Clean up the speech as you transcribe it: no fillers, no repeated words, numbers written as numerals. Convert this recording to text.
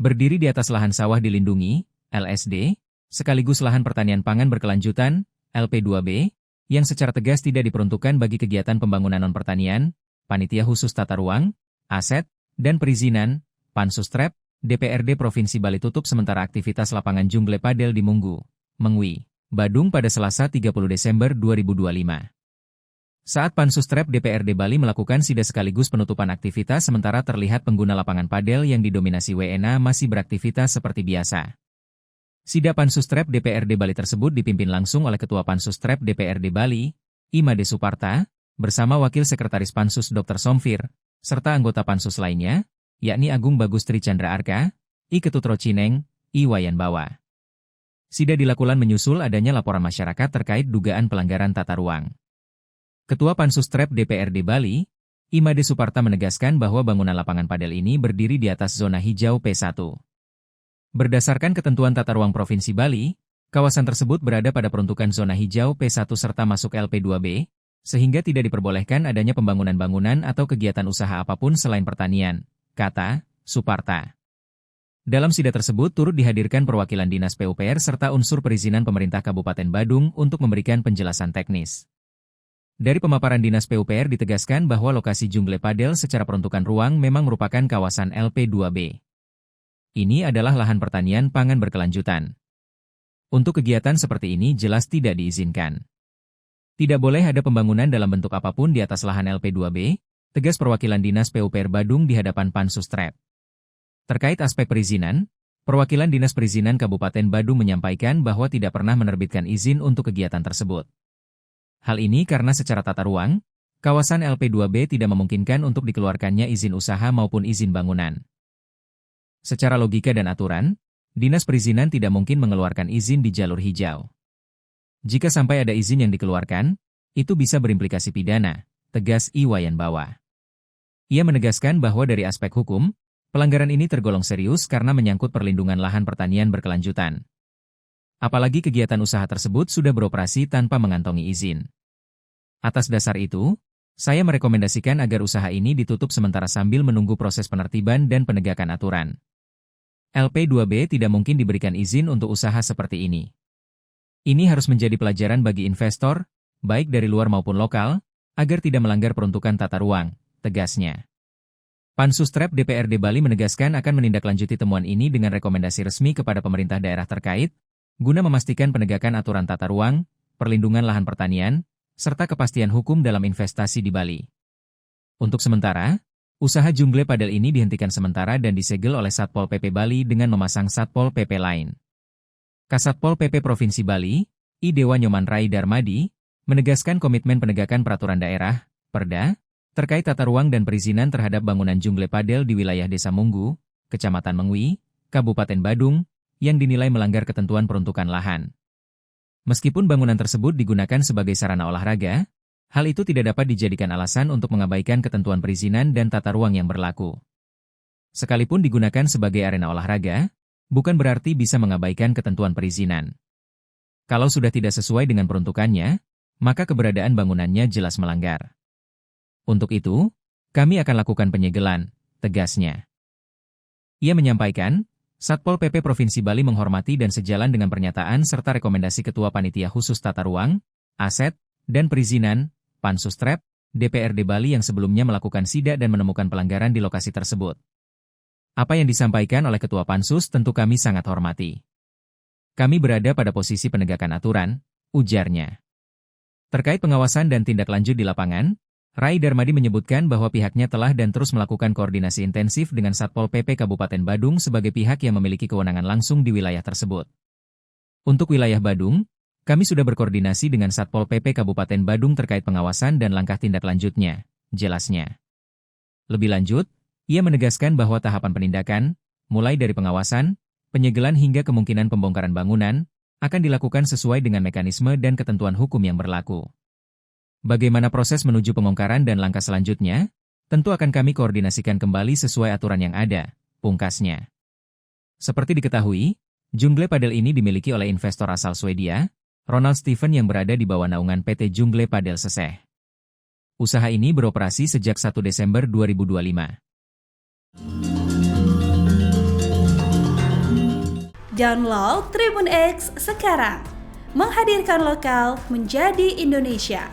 berdiri di atas lahan sawah dilindungi, LSD, sekaligus lahan pertanian pangan berkelanjutan, LP2B, yang secara tegas tidak diperuntukkan bagi kegiatan pembangunan non-pertanian, Panitia Khusus Tata Ruang, Aset, dan Perizinan, Pansustrep, DPRD Provinsi Bali tutup sementara aktivitas lapangan Jungle Padel di Munggu, Mengwi, Badung pada Selasa 30 Desember 2025. Saat Pansustrep DPRD Bali melakukan sida sekaligus penutupan aktivitas sementara terlihat pengguna lapangan padel yang didominasi WNA masih beraktivitas seperti biasa. Sida Pansustrep DPRD Bali tersebut dipimpin langsung oleh Ketua Pansustrep DPRD Bali, Imade Suparta, bersama Wakil Sekretaris Pansus Dr. Somfir, serta anggota Pansus lainnya, yakni Agung Bagus Tri Chandra Arka, I Ketut Rocineng, I Wayan Bawa. Sida dilakukan menyusul adanya laporan masyarakat terkait dugaan pelanggaran tata ruang. Ketua Pansustrep DPRD Bali, Imade Suparta menegaskan bahwa bangunan lapangan padel ini berdiri di atas zona hijau P1. Berdasarkan ketentuan tata ruang Provinsi Bali, kawasan tersebut berada pada peruntukan zona hijau P1 serta masuk LP2B, sehingga tidak diperbolehkan adanya pembangunan bangunan atau kegiatan usaha apapun selain pertanian, kata Suparta. Dalam sida tersebut turut dihadirkan perwakilan Dinas PUPR serta unsur perizinan pemerintah Kabupaten Badung untuk memberikan penjelasan teknis. Dari pemaparan Dinas PUPR ditegaskan bahwa lokasi Jungle Padel secara peruntukan ruang memang merupakan kawasan LP2B. Ini adalah lahan pertanian pangan berkelanjutan. Untuk kegiatan seperti ini jelas tidak diizinkan. Tidak boleh ada pembangunan dalam bentuk apapun di atas lahan LP2B, tegas perwakilan Dinas PUPR Badung di hadapan Pansustrep. Terkait aspek perizinan, perwakilan Dinas Perizinan Kabupaten Badung menyampaikan bahwa tidak pernah menerbitkan izin untuk kegiatan tersebut. Hal ini karena secara tata ruang, kawasan LP2B tidak memungkinkan untuk dikeluarkannya izin usaha maupun izin bangunan. Secara logika dan aturan, Dinas Perizinan tidak mungkin mengeluarkan izin di jalur hijau. Jika sampai ada izin yang dikeluarkan, itu bisa berimplikasi pidana, tegas I Wayan Bawa. Ia menegaskan bahwa dari aspek hukum, pelanggaran ini tergolong serius karena menyangkut perlindungan lahan pertanian berkelanjutan. Apalagi kegiatan usaha tersebut sudah beroperasi tanpa mengantongi izin. Atas dasar itu, saya merekomendasikan agar usaha ini ditutup sementara sambil menunggu proses penertiban dan penegakan aturan. LP2B tidak mungkin diberikan izin untuk usaha seperti ini. Ini harus menjadi pelajaran bagi investor, baik dari luar maupun lokal, agar tidak melanggar peruntukan tata ruang, tegasnya. Pansustrep DPRD Bali menegaskan akan menindaklanjuti temuan ini dengan rekomendasi resmi kepada pemerintah daerah terkait, guna memastikan penegakan aturan tata ruang, perlindungan lahan pertanian, serta kepastian hukum dalam investasi di Bali. Untuk sementara, usaha Jungle Padel ini dihentikan sementara dan disegel oleh Satpol PP Bali dengan memasang Satpol PP lain. Kasatpol PP Provinsi Bali, I Dewa Nyoman Rai Darmadi, menegaskan komitmen penegakan peraturan daerah, Perda, terkait tata ruang dan perizinan terhadap bangunan Jungle Padel di wilayah Desa Munggu, Kecamatan Mengwi, Kabupaten Badung, yang dinilai melanggar ketentuan peruntukan lahan. Meskipun bangunan tersebut digunakan sebagai sarana olahraga, hal itu tidak dapat dijadikan alasan untuk mengabaikan ketentuan perizinan dan tata ruang yang berlaku. Sekalipun digunakan sebagai arena olahraga, bukan berarti bisa mengabaikan ketentuan perizinan. Kalau sudah tidak sesuai dengan peruntukannya, maka keberadaan bangunannya jelas melanggar. Untuk itu, kami akan lakukan penyegelan, tegasnya. Ia menyampaikan, Satpol PP Provinsi Bali menghormati dan sejalan dengan pernyataan serta rekomendasi Ketua Panitia Khusus Tata Ruang, Aset, dan Perizinan, Pansustrep, DPRD Bali yang sebelumnya melakukan sidak dan menemukan pelanggaran di lokasi tersebut. Apa yang disampaikan oleh Ketua Pansus tentu kami sangat hormati. Kami berada pada posisi penegakan aturan, ujarnya. Terkait pengawasan dan tindak lanjut di lapangan, Rai Darmadi menyebutkan bahwa pihaknya telah dan terus melakukan koordinasi intensif dengan Satpol PP Kabupaten Badung sebagai pihak yang memiliki kewenangan langsung di wilayah tersebut. Untuk wilayah Badung, kami sudah berkoordinasi dengan Satpol PP Kabupaten Badung terkait pengawasan dan langkah tindak lanjutnya, jelasnya. Lebih lanjut, ia menegaskan bahwa tahapan penindakan, mulai dari pengawasan, penyegelan hingga kemungkinan pembongkaran bangunan, akan dilakukan sesuai dengan mekanisme dan ketentuan hukum yang berlaku. Bagaimana proses menuju pembongkaran dan langkah selanjutnya, tentu akan kami koordinasikan kembali sesuai aturan yang ada, pungkasnya. Seperti diketahui, Jungle Padel ini dimiliki oleh investor asal Swedia, Ronald Steven yang berada di bawah naungan PT Jungle Padel Seseh. Usaha ini beroperasi sejak 1 Desember 2025. Download Tribun X sekarang. Menghadirkan lokal menjadi Indonesia.